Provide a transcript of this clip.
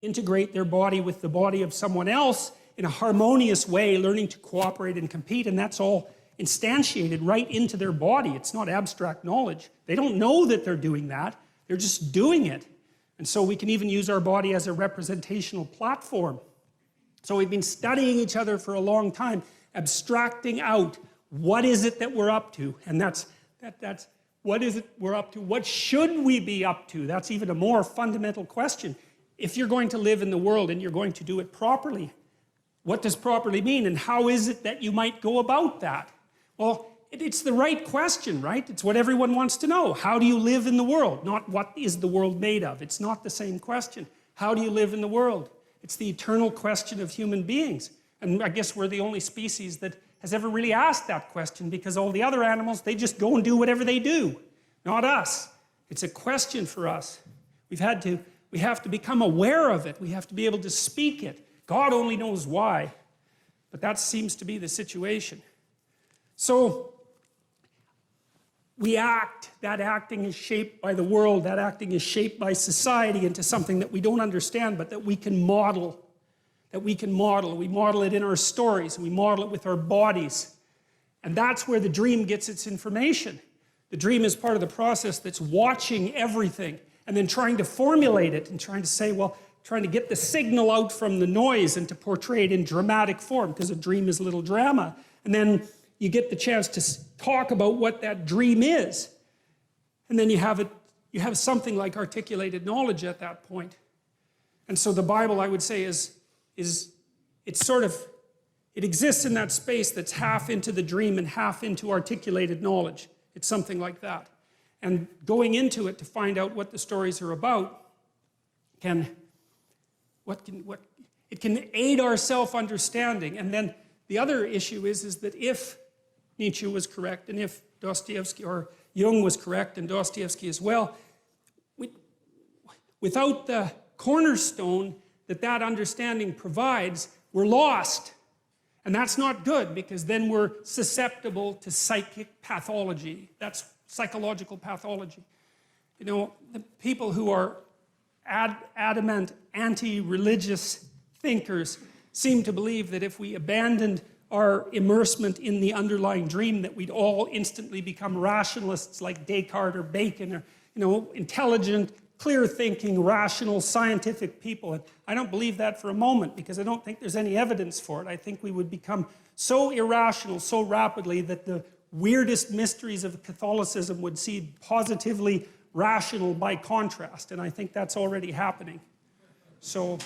integrate their body with the body of someone else in a harmonious way, learning to cooperate and compete, and that's all instantiated right into their body. It's not abstract knowledge. They don't know that they're doing that. They're just doing it. And so we can even use our body as a representational platform. So we've been studying each other for a long time, abstracting out what is it that we're up to. And that's what is it we're up to? What should we be up to? That's even a more fundamental question. If you're going to live in the world and you're going to do it properly, what does properly mean? And how is it that you might go about that? Well, it's the right question, right? It's what everyone wants to know. How do you live in the world? Not what is the world made of. It's not the same question. How do you live in the world? It's the eternal question of human beings. And I guess we're the only species that has ever really asked that question, because all the other animals, they just go and do whatever they do. Not us. It's a question for us. We have to become aware of it. We have to be able to speak it. God only knows why. But that seems to be the situation. So, we act. That acting is shaped by the world. That acting is shaped by society into something that we don't understand, but that we can model. That we can model. We model it in our stories. We model it with our bodies. And that's where the dream gets its information. The dream is part of the process that's watching everything and then trying to formulate it and trying to say, well, trying to get the signal out from the noise and to portray it in dramatic form, because a dream is a little drama. And then you get the chance to talk about what that dream is. And then you have something like articulated knowledge at that point. And so the Bible, I would say, it exists in that space that's half into the dream and half into articulated knowledge. It's something like that. And going into it to find out what the stories are about it can aid our self-understanding. And then the other issue is that if Nietzsche was correct, and if Dostoevsky or Jung was correct, and Dostoevsky as well, without the cornerstone that understanding provides, we're lost. And that's not good, because then we're susceptible to psychic pathology. That's psychological pathology. You know, the people who are adamant anti-religious thinkers seem to believe that if we abandoned our immersement in the underlying dream, that we'd all instantly become rationalists like Descartes or Bacon, or, you know, intelligent, clear-thinking, rational, scientific people. And I don't believe that for a moment, because I don't think there's any evidence for it. I think we would become so irrational so rapidly that the weirdest mysteries of Catholicism would seem positively rational by contrast. And I think that's already happening. So